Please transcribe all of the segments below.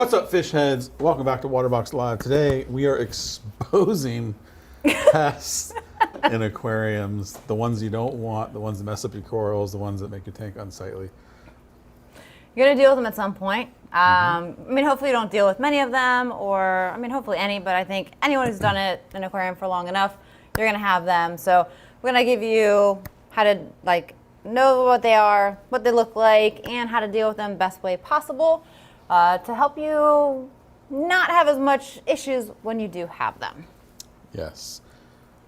What's up, fish heads? Welcome back to Waterbox Live. Today we are exposing pests in aquariums. The ones you don't want, the ones that mess up your corals, the ones that make your tank unsightly. You're going to deal with them at some point. I mean, hopefully you don't deal with many of them, or, I mean, hopefully any, but I think anyone who's done it in an aquarium for long enough, you're going to have them. So we're going to give you how to, know what they are, what they look like, and how to deal with them best way possible to help you not have as much issues when you do have them. Yes.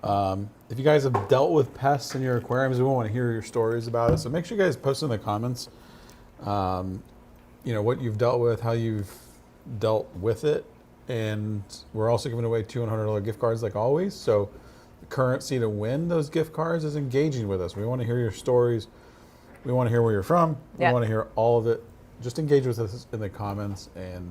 If you guys have dealt with pests in your aquariums, we want to hear your stories about it. So make sure you guys post in the comments, what you've dealt with, how you've dealt with it. And we're also giving away $200 gift cards like always. So the currency to win those gift cards is engaging with us. We want to hear your stories. We want to hear where you're from. We want to hear all of it. Just engage with us in the comments and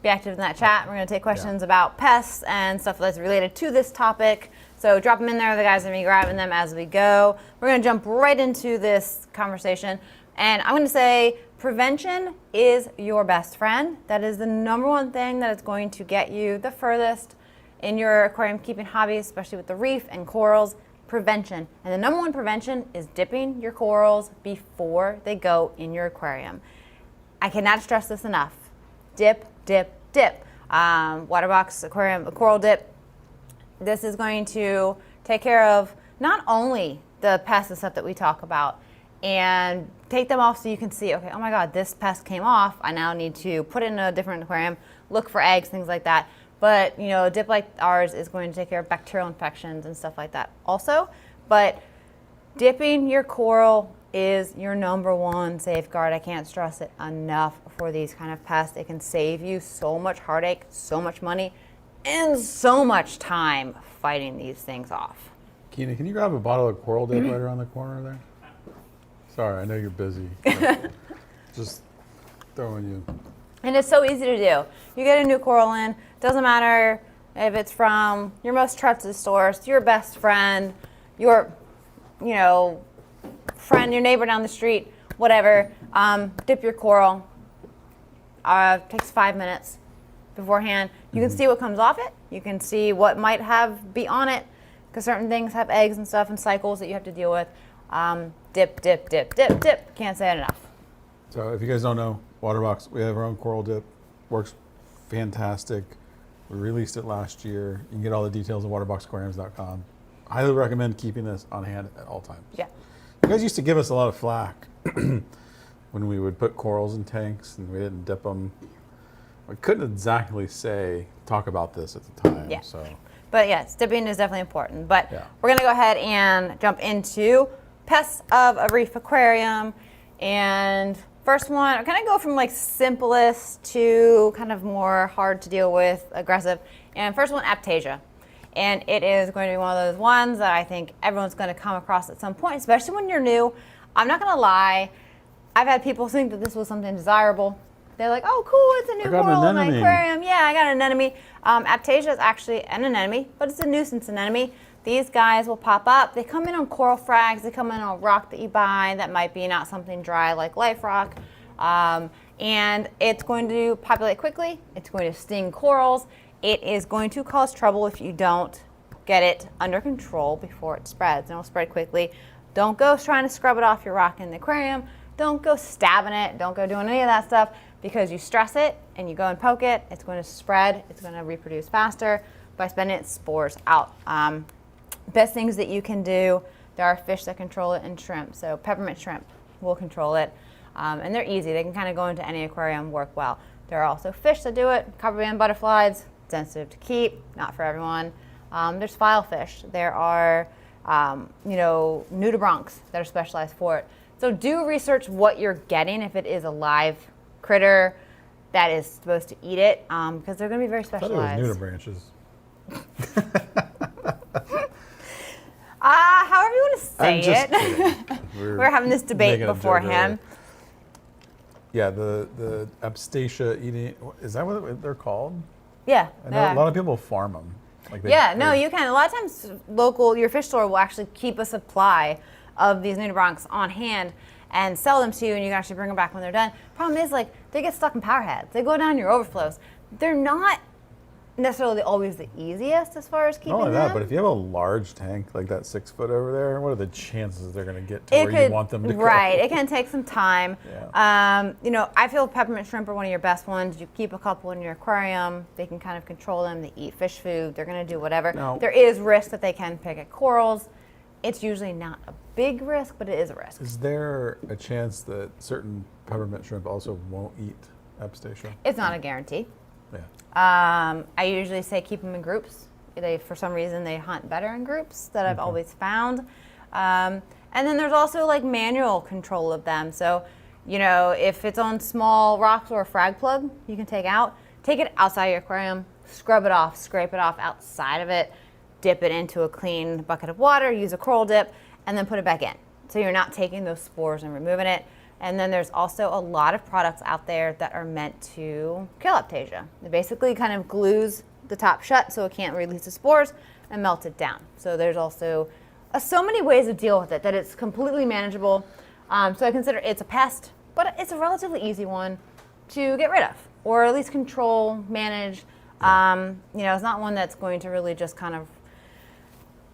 be active in that chat. We're going to take questions about pests and stuff that's related to this topic. So drop them in there. The guys are going to be grabbing them as we go. We're going to jump right into this conversation. And I'm going to say prevention is your best friend. That is the number one thing that is going to get you the furthest in your aquarium keeping hobby, especially with the reef and corals. Prevention. And the number one prevention is dipping your corals before they go in your aquarium. I cannot stress this enough. Dip, dip, dip. Waterbox aquarium, a coral dip. This is going to take care of not only the pests and stuff that we talk about, and take them off so you can see, okay, oh my God, this pest came off. I now need to put it in a different aquarium, look for eggs, things like that. But, a dip like ours is going to take care of bacterial infections and stuff like that also. But dipping your coral is your number one safeguard. I can't stress it enough for these kind of pests. It can save you so much heartache, so much money, and so much time fighting these things off. Keena, can you grab a bottle of coral dip right around the corner there? Sorry, I know you're busy. Just throwing you. And it's so easy to do. You get a new coral in, doesn't matter if it's from your most trusted source, your best friend, your, friend, your neighbor down the street, whatever. Dip your coral. Takes 5 minutes beforehand. You can see what comes off it. You can see what might be on it, because certain things have eggs and stuff and cycles that you have to deal with. Dip, dip, dip, dip, dip. Can't say it enough. So if you guys don't know, Waterbox, we have our own coral dip. Works fantastic. We released it last year. You can get all the details at waterboxaquariums.com. Highly recommend keeping this on hand at all times. Yeah. You guys used to give us a lot of flack when we would put corals in tanks and we didn't dip them. I couldn't exactly talk about this at the time. Yeah. So. But yes, dipping is definitely important. But we're going to go ahead and jump into pests of a reef aquarium. And first one, I'm going to go from simplest to kind of more hard to deal with, aggressive. And first one, Aiptasia. And it is going to be one of those ones that I think everyone's going to come across at some point, especially when you're new. I'm not going to lie. I've had people think that this was something desirable. They're like, oh, cool, it's a new coral in my aquarium. Yeah, I got an anemone. Aiptasia is actually an anemone, but it's a nuisance anemone. These guys will pop up. They come in on coral frags. They come in on rock that you buy that might be not something dry like life rock. And it's going to populate quickly. It's going to sting corals. It is going to cause trouble if you don't get it under control before it spreads. And it'll spread quickly. Don't go trying to scrub it off your rock in the aquarium. Don't go stabbing it. Don't go doing any of that stuff, because you stress it and you go and poke it. It's going to spread. It's going to reproduce faster by spreading its spores out. Best things that you can do, there are fish that control it and shrimp. So peppermint shrimp will control it. And they're easy. They can kind of go into any aquarium, work well. There are also fish that do it. Copperband butterflies, sensitive to keep, not for everyone. There's filefish. There are, Nudibranchs that are specialized for it. So do research what you're getting if it is a live critter that is supposed to eat it, because they're going to be very specialized. I thought it was Nudibranchs. However you want to say it. We're having this debate beforehand. Yeah, the Aiptasia eating, is that what they're called? Yeah. I know a lot of people farm them. You can. A lot of times your fish store will actually keep a supply of these nudibranchs on hand. and sell them to you, and you can actually bring them back when they're done. Problem is, like, they get stuck in power heads. They go down your overflows. They're not necessarily always the easiest as far as keeping them. Not only that, but if you have a large tank like that 6 foot over there, what are the chances they're going to get to where you want them to go? Right, it can take some time. Yeah. You know, I feel peppermint shrimp are one of your best ones. You keep a couple in your aquarium. They can kind of control them. They eat fish food. They're going to do whatever. No. There is risk that they can pick at corals. It's usually not a big risk, but it is a risk. Is there a chance that certain peppermint shrimp also won't eat Aiptasia? It's not a guarantee. Yeah. I usually say keep them in groups. For some reason, they hunt better in groups that I've always found. And then there's also like manual control of them. So, you know, if it's on small rocks or a frag plug, you can take it outside your aquarium, scrub it off, scrape it off outside of it, dip it into a clean bucket of water, use a coral dip, and then put it back in. So you're not taking those spores and removing it. And then there's also a lot of products out there that are meant to kill Aiptasia. It basically kind of glues the top shut so it can't release the spores and melt it down. So there's also so many ways to deal with it that it's completely manageable. So I consider it's a pest, but it's a relatively easy one to get rid of, or at least control, manage. You know, it's not one that's going to really just kind of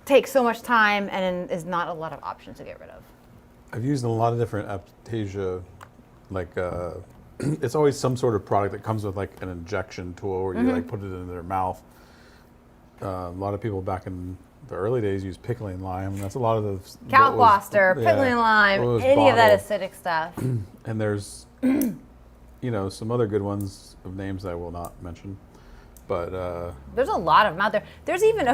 take so much time and is not a lot of options to get rid of. I've used a lot of different Aiptasia, like it's always some sort of product that comes with like an injection tool where you like put it in their mouth. A lot of people back in the early days use pickling lime. That's a lot of the Calcwaster, pickling lime, any of that acidic stuff. And there's, you know, some other good ones of names that I will not mention, but there's a lot of them out there. There's even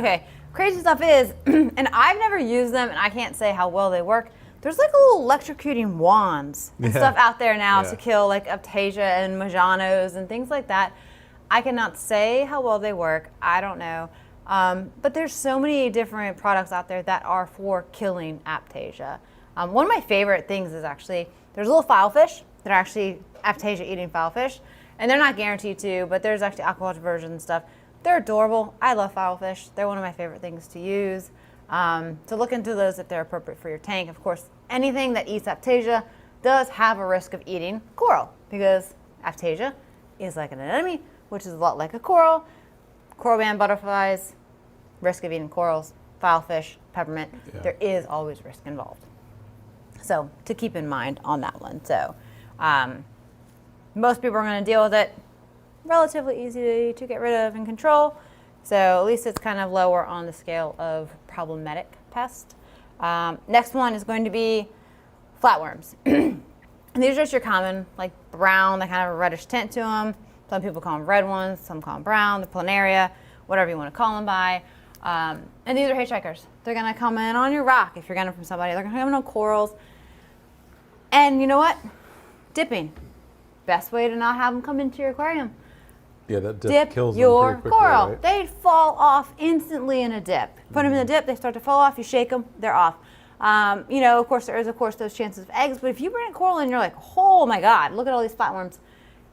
crazy stuff is, and I've never used them, and I can't say how well they work. There's like a little electrocuting wands and stuff out there now to kill like Aiptasia and Majanos and things like that. I cannot say how well they work. I don't know. But there's so many different products out there that are for killing Aiptasia. One of my favorite things is actually, there's little filefish that are actually Aiptasia eating filefish. And they're not guaranteed to, but there's actually aquaculture versions and stuff. They're adorable. I love filefish. They're one of my favorite things to use. To look into those if they're appropriate for your tank. Of course, anything that eats Aiptasia does have a risk of eating coral because Aiptasia is like an anemone, which is a lot like a coral. Coral band butterflies, risk of eating corals, filefish, peppermint. There is always risk involved. So to keep in mind on that one. So most people are going to deal with it. Relatively easy to get rid of and control. So at least it's kind of lower on the scale of problematic pest. Next one is going to be flatworms. And these are just your common, like brown, they kind of have a reddish tint to them. Some people call them red ones, some call them brown, the planaria, whatever you want to call them by. And these are hitchhikers. They're going to come in on your rock if you're getting them from somebody. They're going to come in on corals. And you know what? Dipping. Best way to not have them come into your aquarium. Yeah, that dip kills them your pretty quickly, coral. right? They fall off instantly in a dip. Put them in the dip, they start to fall off. You shake them, they're off. You know, of course, there is, those chances of eggs. But if you bring a coral and you're like, oh my God, look at all these flatworms,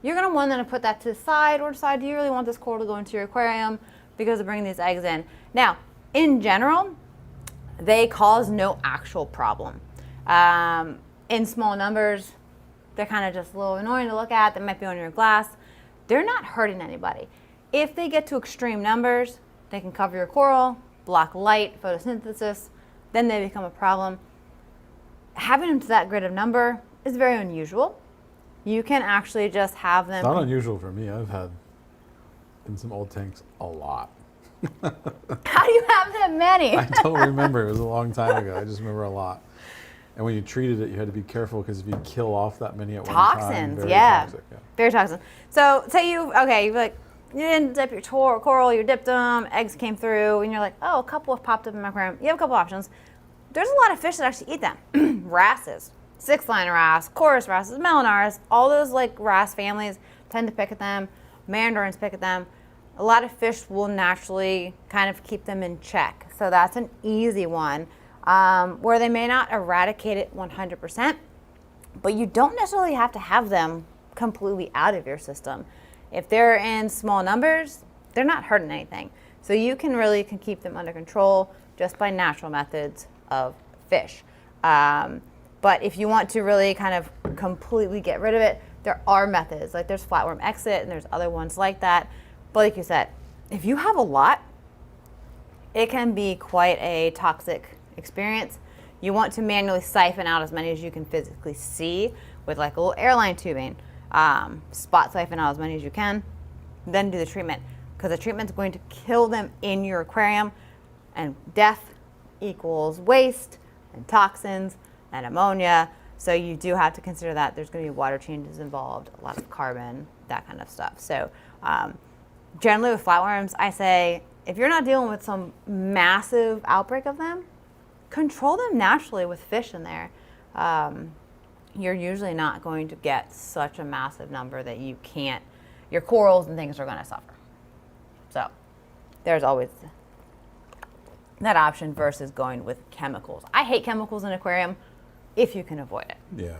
you're going to want them to put that to the side or decide, do you really want this coral to go into your aquarium because of bringing these eggs in? Now, in general, they cause no actual problem. In small numbers, they're kind of just a little annoying to look at. They might be on your glass. They're not hurting anybody. If they get to extreme numbers, they can cover your coral, block light, photosynthesis, then they become a problem. Having them to that great of number is very unusual. You can actually just have them. It's not unusual for me. I've had in some old tanks a lot. How do you have that many? I don't remember. It was a long time ago. I just remember a lot. And when you treated it, you had to be careful because if you kill off that many at one time, toxins, very yeah. toxic. Yeah. Very toxic. So say you didn't dip your coral, you dipped them, eggs came through, and you're like, oh, a couple have popped up in my aquarium. You have a couple options. There's a lot of fish that actually eat them. Wrasses, six-line wrasse, chorus wrasses, melanars, all those like wrasse families tend to pick at them. Mandarins pick at them. A lot of fish will naturally kind of keep them in check. So that's an easy one. Where they may not eradicate it 100%, but you don't necessarily have to have them completely out of your system. If they're in small numbers, they're not hurting anything. So you can keep them under control just by natural methods of fish. But if you want to really kind of completely get rid of it, there are methods. Like there's flatworm exit and there's other ones like that. But like you said, if you have a lot, it can be quite a toxic experience. You want to manually siphon out as many as you can physically see with like a little airline tubing. Spot siphon out as many as you can, then do the treatment, because the treatment's going to kill them in your aquarium, and death equals waste and toxins and ammonia. So you do have to consider that there's going to be water changes involved, a lot of carbon, that kind of stuff. So generally with flatworms, I say if you're not dealing with some massive outbreak of them, control them naturally with fish in there. You're usually not going to get such a massive number that you can't, your corals and things are going to suffer. So there's always that option versus going with chemicals. I hate chemicals in an aquarium if you can avoid it. Yeah,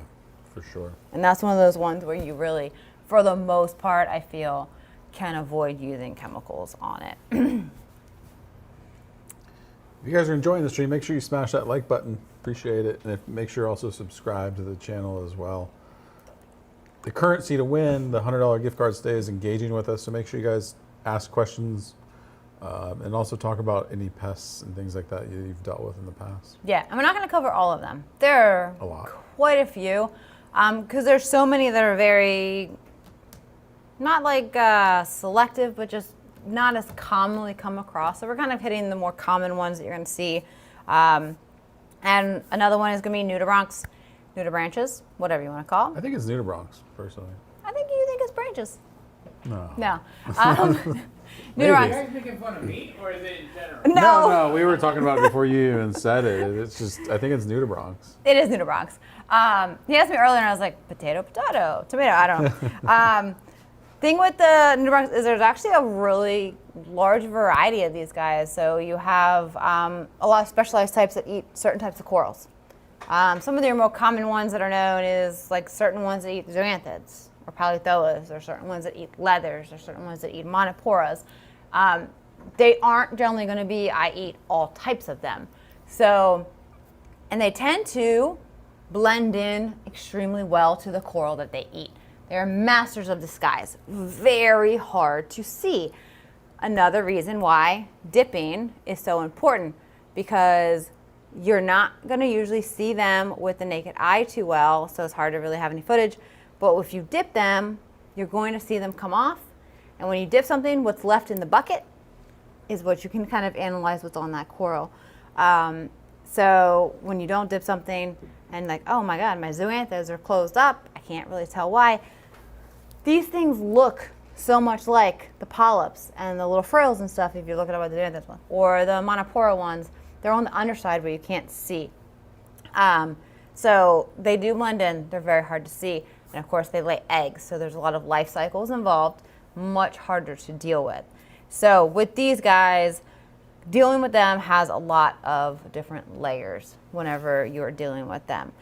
for sure. And that's one of those ones where you really, for the most part, I feel, can avoid using chemicals on it. If you guys are enjoying the stream, make sure you smash that like button. Appreciate it. And make sure you also subscribe to the channel as well. The currency to win the $100 gift card stay is engaging with us. So make sure you guys ask questions and also talk about any pests and things like that you've dealt with in the past. Yeah, and we're not going to cover all of them. There are quite a few because there's so many that are very, not like selective, but just not as commonly come across. So we're kind of hitting the more common ones that you're going to see. And another one is going to be Nudibranchs, Nudibranchs, whatever you want to call them. I think it's Nudibranchs, personally. I think you think it's branches. No. No. Nudibranchs. Are you guys making fun of me, or is it in general? No, we were talking about it before you even said it. It's just, I think it's Nudibranchs. It is Nudibranchs. He asked me earlier, and I was like, potato, tomato, I don't know. Thing with the Nudibranchs is there's actually a really large variety of these guys. So you have a lot of specialized types that eat certain types of corals. Some of the more common ones that are known is like certain ones that eat zoanthids or polythoas, or certain ones that eat leathers, or certain ones that eat monoporas. They aren't generally going to be, I eat all types of them. So, and they tend to blend in extremely well to the coral that they eat. They're masters of disguise, very hard to see. Another reason why dipping is so important, because you're not going to usually see them with the naked eye too well, so it's hard to really have any footage. But if you dip them, you're going to see them come off. And when you dip something, what's left in the bucket is what you can kind of analyze what's on that coral. So when you don't dip something and like, oh my God, my zoanthids are closed up, I can't really tell why. These things look so much like the polyps and the little frills and stuff, if you look at what the zoanthids one, or the monopora ones. They're on the underside where you can't see. So they do blend in. They're very hard to see. And of course, they lay eggs. So there's a lot of life cycles involved, much harder to deal with. So with these guys, dealing with them has a lot of different layers whenever you're dealing with them.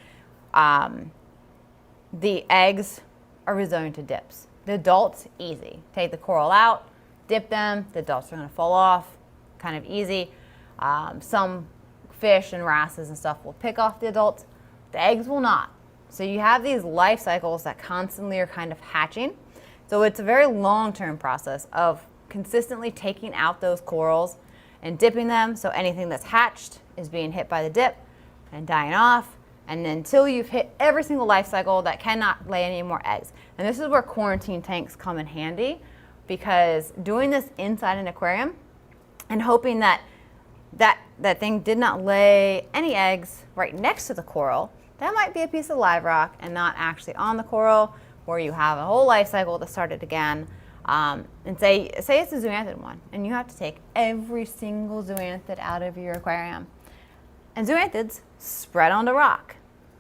The eggs are resilient to dips. The adults, easy. Take the coral out, dip them, the adults are going to fall off, kind of easy. Some fish and wrasses and stuff will pick off the adults. The eggs will not. So you have these life cycles that constantly are kind of hatching. So it's a very long-term process of consistently taking out those corals and dipping them, so anything that's hatched is being hit by the dip and dying off, and then until you've hit every single life cycle that cannot lay any more eggs. And this is where quarantine tanks come in handy, because doing this inside an aquarium and hoping that thing did not lay any eggs right next to the coral, that might be a piece of live rock and not actually on the coral, where you have a whole life cycle to start it again. And say it's a zoanthid one, and you have to take every single zoanthid out of your aquarium. And zoanthids spread onto rock.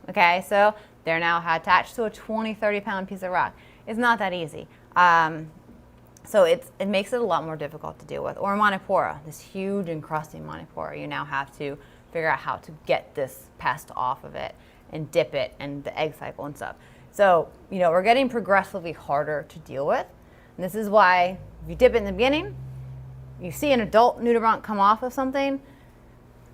Okay, so they're now attached to a 20, 30 pound piece of rock. It's not that easy. So it makes it a lot more difficult to deal with. Or monopora, this huge encrusting monopora. You now have to figure out how to get this pest off of it and dip it and the egg cycle and stuff. So, we're getting progressively harder to deal with. And this is why if you dip it in the beginning, you see an adult nudibranch come off of something,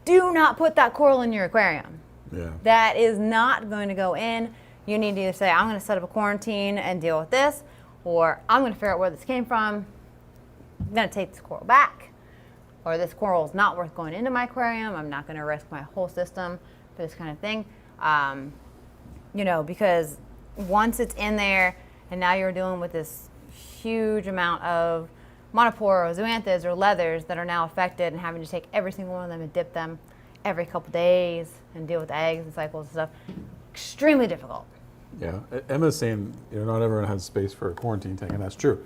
do not put that coral in your aquarium. Yeah. That is not going to go in. You need to either say, I'm going to set up a quarantine and deal with this, or I'm going to figure out where this came from. I'm going to take this coral back, or this coral is not worth going into my aquarium. I'm not going to risk my whole system for this kind of thing. You know, because once it's in there and now you're dealing with this huge amount of monopore or zoanthids or leathers that are now affected and having to take every single one of them and dip them every couple days and deal with eggs and cycles and stuff, extremely difficult. Yeah, Emma's saying, you know, not everyone has space for a quarantine tank, and that's true.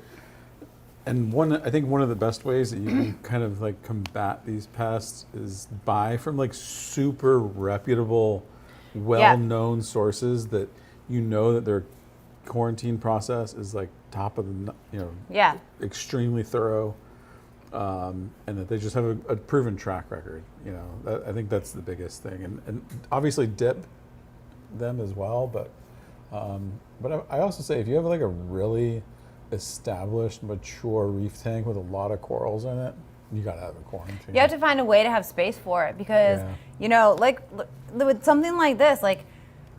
And I think one of the best ways that you can kind of like combat these pests is buy from like super reputable, well-known sources that you know that their quarantine process is like top of the, you know, extremely thorough, and that they just have a proven track record. You know, I think that's the biggest thing, and obviously dip them as well, but I also say if you have like a really established, mature reef tank with a lot of corals in it, you gotta have a quarantine. You have to find a way to have space for it because, you know, like with something like this, like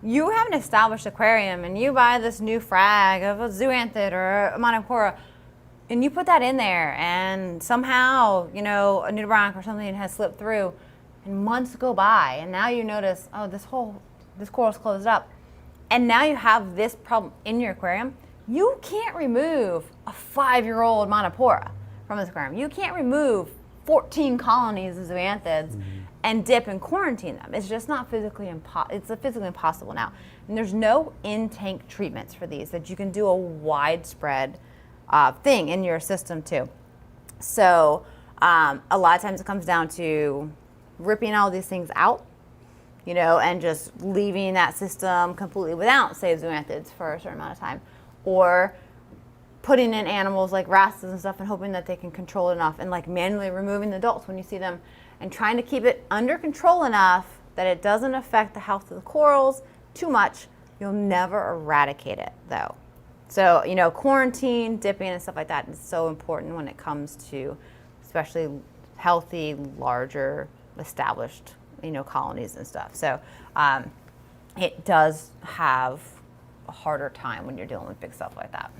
you have an established aquarium and you buy this new frag of a zoanthid or a monopora and you put that in there and somehow, you know, a nudibranch or something has slipped through and months go by and now you notice, oh, this coral's closed up. And now you have this problem in your aquarium. You can't remove a 5-year-old monopora from this aquarium. You can't remove 14 colonies of zoanthids and dip and quarantine them. It's just not physically impossible now. And there's no in-tank treatments for these that you can do a widespread thing in your system too. So a lot of times it comes down to ripping all these things out, you know, and just leaving that system completely without, say, zoanthids for a certain amount of time. Or putting in animals like wrasses and stuff and hoping that they can control it enough and like manually removing the adults when you see them and trying to keep it under control enough that it doesn't affect the health of the corals too much. You'll never eradicate it though. So, you know, quarantine, dipping and stuff like that is so important when it comes to especially healthy, larger, established, you know, colonies and stuff. So it does have a harder time when you're dealing with big stuff like that.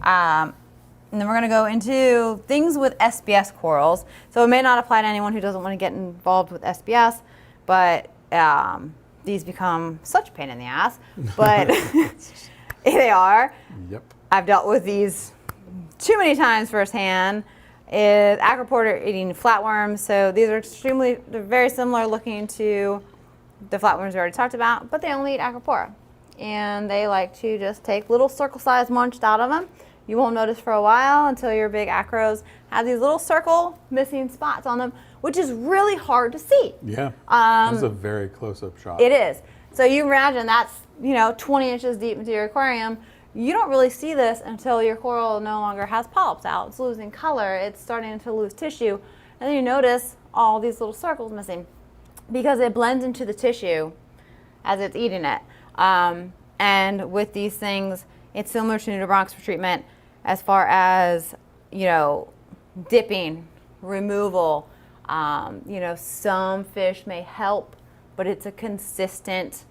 And then we're going to go into things with SBS corals. So it may not apply to anyone who doesn't want to get involved with SBS, but these become such a pain in the ass. But they are. Yep. I've dealt with these too many times firsthand. Is acropora eating flatworms. So these are they're very similar looking to the flatworms we already talked about, but they only eat acropora. And they like to just take little circle-sized munched out of them. You won't notice for a while until your big acros have these little circle missing spots on them, which is really hard to see. Yeah, this is a very close-up shot. It is. So you imagine that's, you know, 20 inches deep into your aquarium. You don't really see this until your coral no longer has polyps out. It's losing color. It's starting to lose tissue. And then you notice all these little circles missing because it blends into the tissue as it's eating it. And with these things, it's similar to Nudibranchs for treatment as far as, you know, dipping, removal. You know, some fish may help, but it's a consistent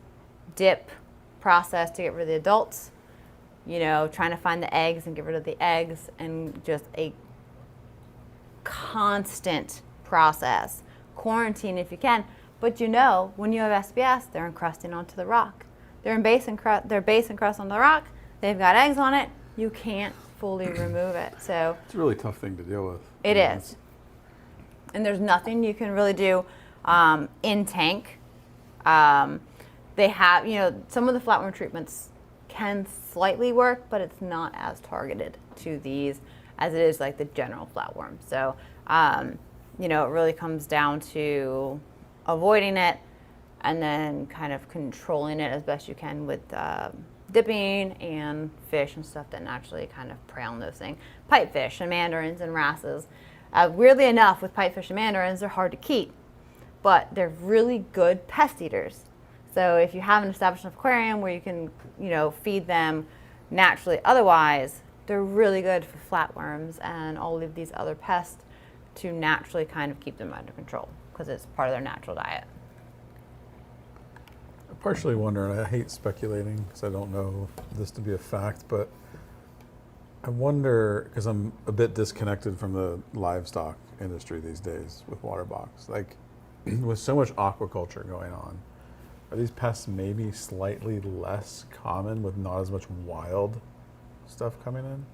dip process to get rid of the adults. You know, trying to find the eggs and get rid of the eggs, and just a constant process. Quarantine if you can, but you know, when you have SBS, they're encrusting onto the rock. They're base encrust on the rock. They've got eggs on it. You can't fully remove it. So it's a really tough thing to deal with. It is. And there's nothing you can really do in tank. They have, you know, some of the flatworm treatments can slightly work, but it's not as targeted to these as it is like the general flatworm. So, you know, it really comes down to avoiding it and then kind of controlling it as best you can with dipping and fish and stuff that naturally kind of prey on those things. Pipefish and mandarins and wrasses. Weirdly enough, with pipefish and mandarins, they're hard to keep, but they're really good pest eaters. So if you have an established aquarium where you can, you know, feed them naturally otherwise, they're really good for flatworms and all of these other pests to naturally kind of keep them under control because it's part of their natural diet. partially wonder, and I hate speculating because I don't know this to be a fact, but I wonder, because I'm a bit disconnected from the livestock industry these days with Waterbox, like with so much aquaculture going on, are these pests maybe slightly less common with not as much wild stuff coming in?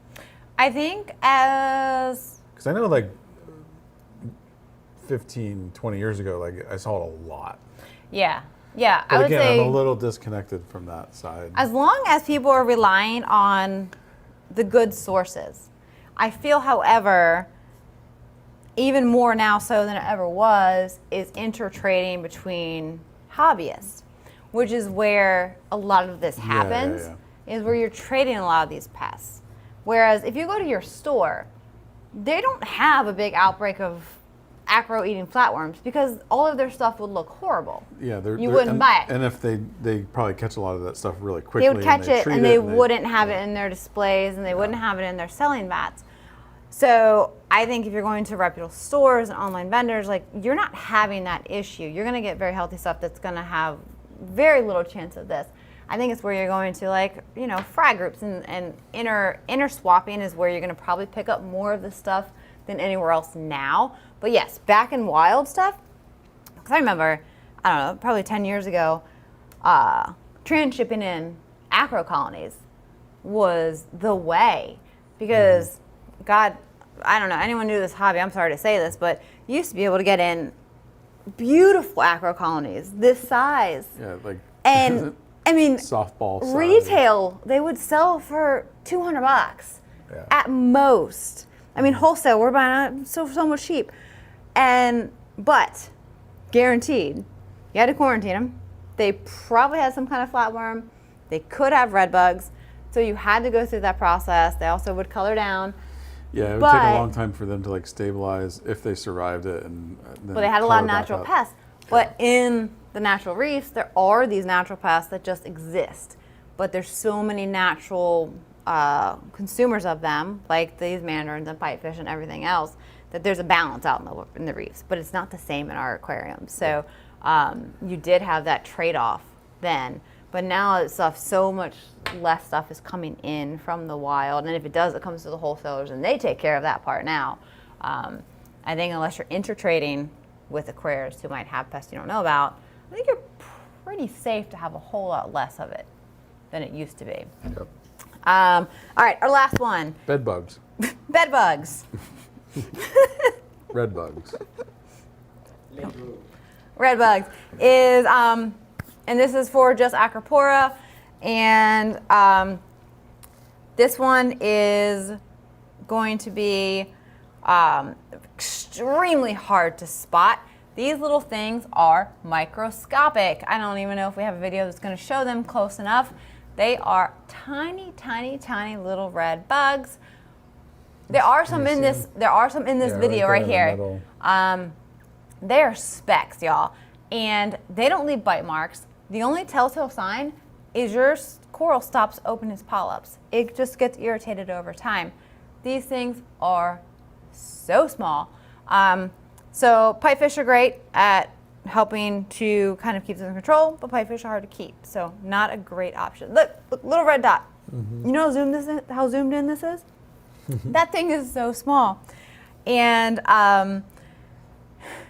I think as... Because I know like 15, 20 years ago, like I saw it a lot. Yeah. Yeah, But I would again, say I'm a little disconnected from that side. as long as people are relying on the good sources. I feel, however, even more now so than it ever was, is intertrading between hobbyists, which is where a lot of this happens, is where you're trading a lot of these pests. Whereas if you go to your store, they don't have a big outbreak of acro-eating flatworms because all of their stuff would look horrible. Yeah, you wouldn't buy it. And if they probably catch a lot of that stuff really quickly. They would catch it and they wouldn't have yeah. it in their displays and they wouldn't have it in their selling mats. So I think if you're going to reputable stores and online vendors, like you're not having that issue. You're going to get very healthy stuff that's going to have very little chance of this. I think it's where you're going to, like, you know, fry groups and inter swapping is where you're going to probably pick up more of the stuff than anywhere else now. But yes, back in wild stuff, because I remember, I don't know, probably 10 years ago, transshipping in acro colonies was the way. Because, God, I don't know, anyone knew this hobby, I'm sorry to say this, but you used to be able to get in beautiful acro colonies, this size. Yeah, like, and I mean, softball size. Retail, they would sell for $200 at most. I mean, wholesale, we're buying it so much cheap. But guaranteed, you had to quarantine them. They probably had some kind of flatworm. They could have red bugs. So you had to go through that process. They also would color down. Yeah, it would take a long time for them to like stabilize if they survived it. But they had a lot of natural pests. But in the natural reefs, there are these natural pests that just exist. But there's so many natural consumers of them, like these mandarins and pipefish and everything else, that there's a balance out in the reefs. But it's not the same in our aquariums. So you did have that trade-off then. But now it's so much less stuff is coming in from the wild. And if it does, it comes to the wholesalers, and they take care of that part now. I think unless you're intertrading with aquarists who might have pests you don't know about, I think you're pretty safe to have a whole lot less of it than it used to be. Yep. All right, our last one. Bed bugs. Bed bugs. Red bugs. Red bugs is, and this is for just Acropora, and this one is going to be extremely hard to spot. These little things are microscopic. I don't even know if we have a video that's going to show them close enough. They are tiny, tiny, tiny little red bugs. There are some in this. There are some in this video right here. They are specks, y'all, and they don't leave bite marks. The only telltale sign is your coral stops opening its polyps. It just gets irritated over time. These things are so small. So pipefish are great at helping to kind of keep them in control, but pipefish are hard to keep, so not a great option. Look, little red dot. You know how zoomed in this is? That thing is so small. And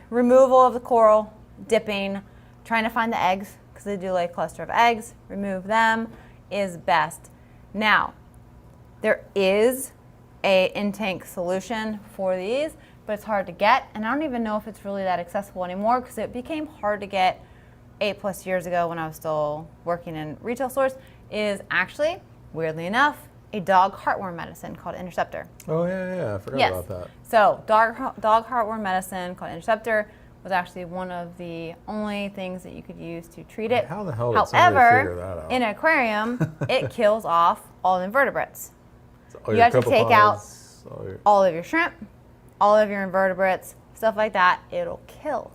removal of the coral, dipping, trying to find the eggs, because they do lay a cluster of eggs, remove them is best. Now, there is a in-tank solution for these, but it's hard to get, and I don't even know if it's really that accessible anymore because it became hard to get 8+ years ago when I was still working in retail stores, is actually, weirdly enough, a dog heartworm medicine called Interceptor. Oh, yeah, I forgot about that. So dog heartworm medicine called Interceptor was actually one of the only things that you could use to treat it. How the hell did somebody figure that out? In an aquarium, it kills off all the invertebrates. So you have to take out all of your shrimp, all of your invertebrates, stuff like that. It'll kill.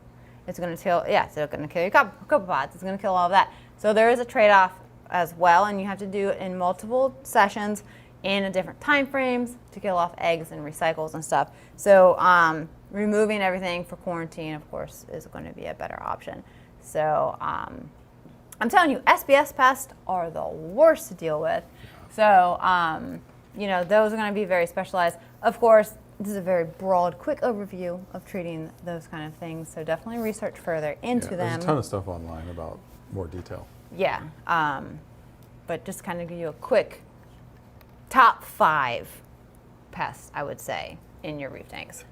It's going to kill, it's going to kill your copepods. It's going to kill all of that. So there is a trade-off as well, and you have to do it in multiple sessions in a different time frames to kill off eggs and recycles and stuff. So removing everything for quarantine, of course, is going to be a better option. So I'm telling you, SBS pests are the worst to deal with. So, you know, those are going to be very specialized. Of course, this is a very broad, quick overview of treating those kind of things. So definitely research further into them. There's a ton of stuff online about more detail. Yeah, but just kind of give you a quick top 5 pests, I would say, in your reef tanks.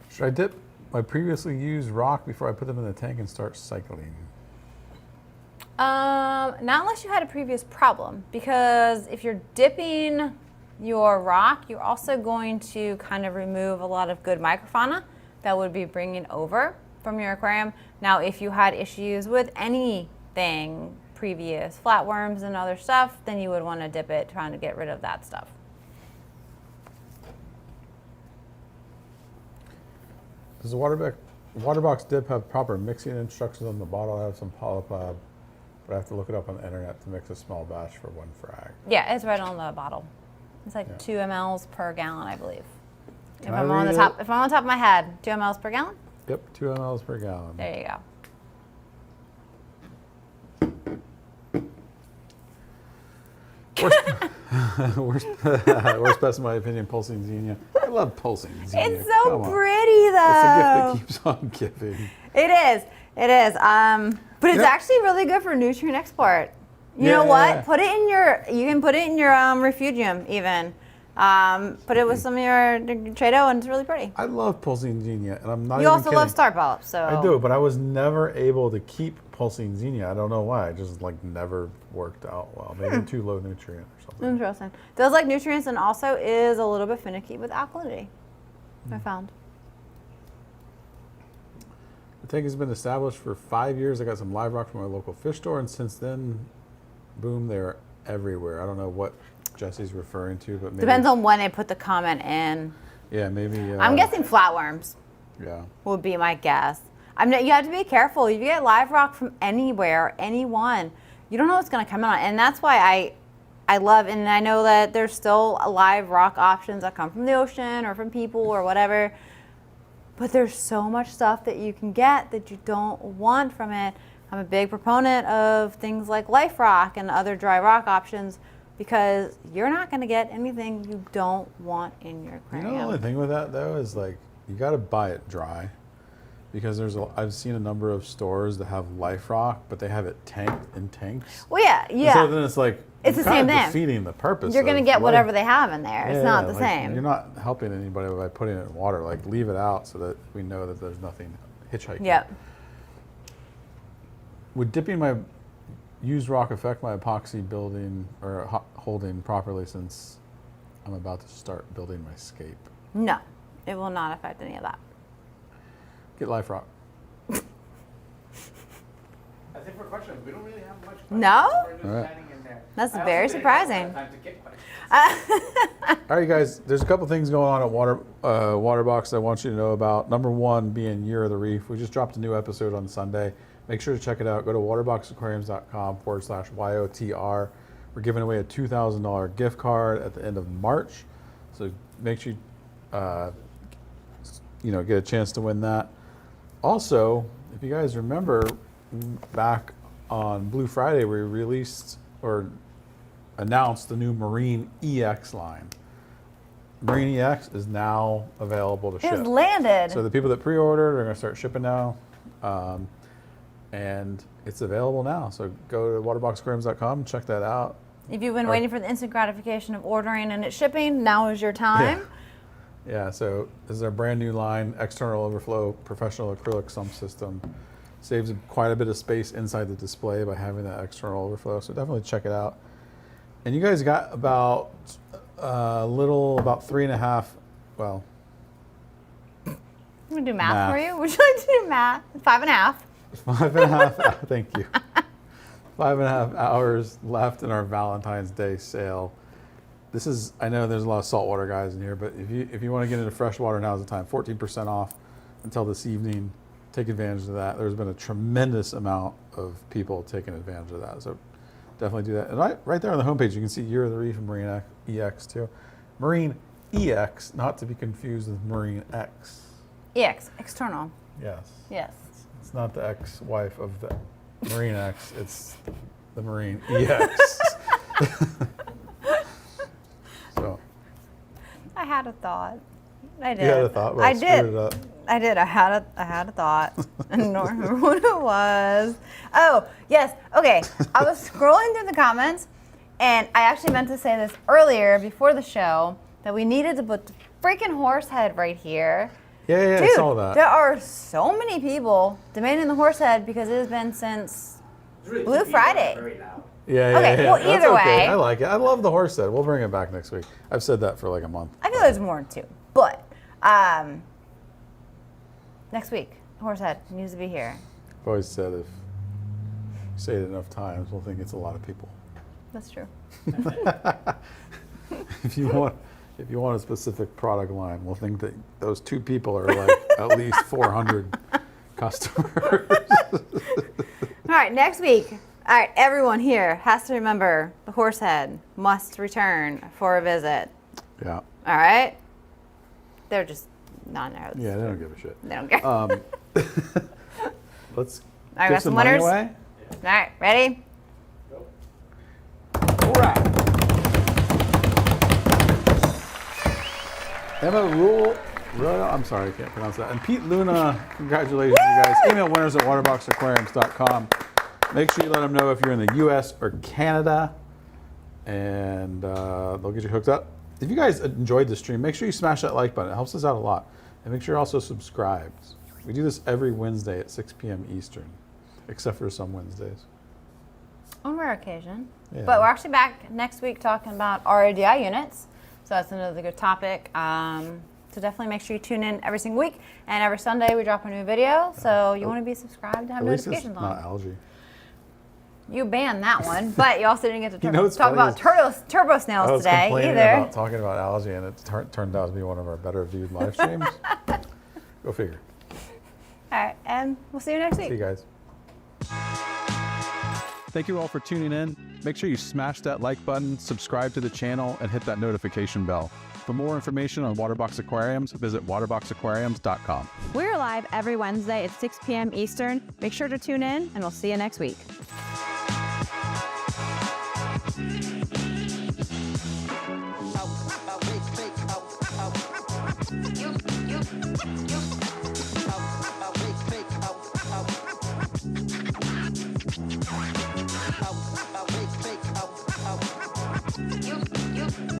Should I dip my previously used rock before I put them in the tank and start cycling? Not unless you had a previous problem, because if you're dipping your rock, you're also going to kind of remove a lot of good microfauna that would be bringing over from your aquarium. Now, if you had issues with anything previous, flatworms and other stuff, then you would want to dip it, trying to get rid of that stuff. Does the Waterbox dip have proper mixing instructions on the bottle? I have some polypod, but I have to look it up on the internet to mix a small batch for 1 frag. Yeah, it's right on the bottle. It's like 2 mLs per gallon, I believe. If I I'm on read the top, if I'm on the top of my head, 2 mLs per gallon. Yep, 2 mLs per gallon. There you go. Worst pest in my opinion, pulsing xenia. I love pulsing xenia. It's so Come on. pretty, though. It's a gift that keeps on giving. It is. It is. But it's Yep. actually really good for nutrient export. You know what? Put it in your. You can put it in your refugium even. Put it with some of your Trado, and it's really pretty. I love pulsing xenia, and I'm not You even also kidding. love star polyps, so. I do, but I was never able to keep pulsing xenia. I don't know why. It just like never worked out well. Maybe too low nutrient or something. Interesting. Does like nutrients and also is a little bit finicky with alkalinity. I found. The tank has been established for 5 years. I got some live rock from my local fish store, and since then, boom, they're everywhere. I don't know what Jesse's referring to, but maybe. Depends on when they put the comment in. Yeah, maybe. I'm guessing flatworms Yeah. would be my guess. You have to be careful. If you get live rock from anywhere, anyone, you don't know what's going to come on. And that's why I love, and I know that there's still live rock options that come from the ocean or from people or whatever. But there's so much stuff that you can get that you don't want from it. I'm a big proponent of things like life rock and other dry rock options, because you're not going to get anything you don't want in your aquarium. You know, the only thing with that though is like you got to buy it dry, because I've seen a number of stores that have life rock, but they have it tanked in tanks. Well, yeah. And so then it's like It's the kind same of thing. defeating the purpose. You're going to of get life. whatever they have in there. It's not the like, same. You're not helping anybody by putting it in water. Like leave it out so that we know that there's nothing hitchhiking. Yep. Would dipping my used rock affect my epoxy building or holding properly, since I'm about to start building my scape? No, it will not affect any of that. Get life rock. I think for questions, we don't really have much questions. No? We're just All right. chatting in there. That's I also very didn't have a lot surprising. of time to get questions. All right, you guys, there's a couple things going on at Waterbox I want you to know about. Number one being Year of the Reef. We just dropped a new episode on Sunday. Make sure to check it out. Go to waterboxaquariums.com/YOTR. We're giving away a $2,000 gift card at the end of March. So make sure you get a chance to win that. Also, if you guys remember, back on Blue Friday, we released or announced the new Marine EX line. Marine EX is now available to It ship. was landed. So the people that pre-ordered are going to start shipping now, and it's available now. So go to waterboxaquariums.com and check that out. If you've been waiting for the instant gratification of ordering and it shipping, now is your time. Yeah, so this is our brand new line, external overflow, professional acrylic sump system. Saves quite a bit of space inside the display by having that external overflow. So definitely check it out. And you guys got about about 3.5, well. I'm going to do math for you. Would you like to do math? 5.5. 5.5, thank you. 5.5 hours left in our Valentine's Day sale. This is, I know there's a lot of saltwater guys in here, but if you want to get into freshwater, now's the time. 14% off until this evening. Take advantage of that. There's been a tremendous amount of people taking advantage of that. So definitely do that. And right there on the homepage, you can see Year of the Reef and Marine EX too. Marine EX, not to be confused with Marine X. EX, external. Yes. Yes. It's not the ex-wife of the Marine X. It's the Marine EX. So. I had a thought. I did. You had a thought? Well, I did. It up. I did. I had a thought. I don't remember what it was. Oh, yes. Okay. I was scrolling through the comments, and I actually meant to say this earlier before the show that we needed to put the freaking horse head right here. Yeah, Dude, I saw that. there are so many people demanding the horse head because it has been since Blue Friday. Yeah. Okay, well, That's either okay. way. I like it. I love the horse head. We'll bring it back next week. I've said that for like a month. I feel there's more too, but next week, the horse head needs to be here. I've always said if you say it enough times, we'll think it's a lot of people. That's true. If you want a specific product line, we'll think that those 2 people are like at least 400 customers. All right, next week. All right, everyone here has to remember the horse head must return for a visit. Yeah. All right? They're just non-nerds. Yeah, they don't give a shit. They don't care. Let's All right, give got some some money winners? away. All right, ready? All right. Emma I'm sorry, I can't pronounce that. And Pete Luna, congratulations, you guys. Email winners at waterboxaquariums.com. Make sure you let them know if you're in the U.S. or Canada, and they'll get you hooked up. If you guys enjoyed the stream, make sure you smash that like button. It helps us out a lot. And make sure you're also subscribed. We do this every Wednesday at 6 p.m. Eastern, except for some Wednesdays. On rare occasion. Yeah. But we're actually back next week talking about RADI units. So that's another good topic. So definitely make sure you tune in every single week. And every Sunday we drop a new video. So you want to be subscribed and have At least it's notifications not on. algae. You banned that one, but you also didn't get to You know what's talk funny about is turbo snails I was today complaining either. about talking about algae, and it turned out to be one of our better viewed live streams. Go figure. All right, and we'll see you next week. See you guys. Thank you all for tuning in. Make sure you smash that like button, subscribe to the channel, and hit that notification bell. For more information on Waterbox Aquariums, visit waterboxaquariums.com. We're live every Wednesday at 6 p.m. Eastern. Make sure to tune in, and we'll see you next week. You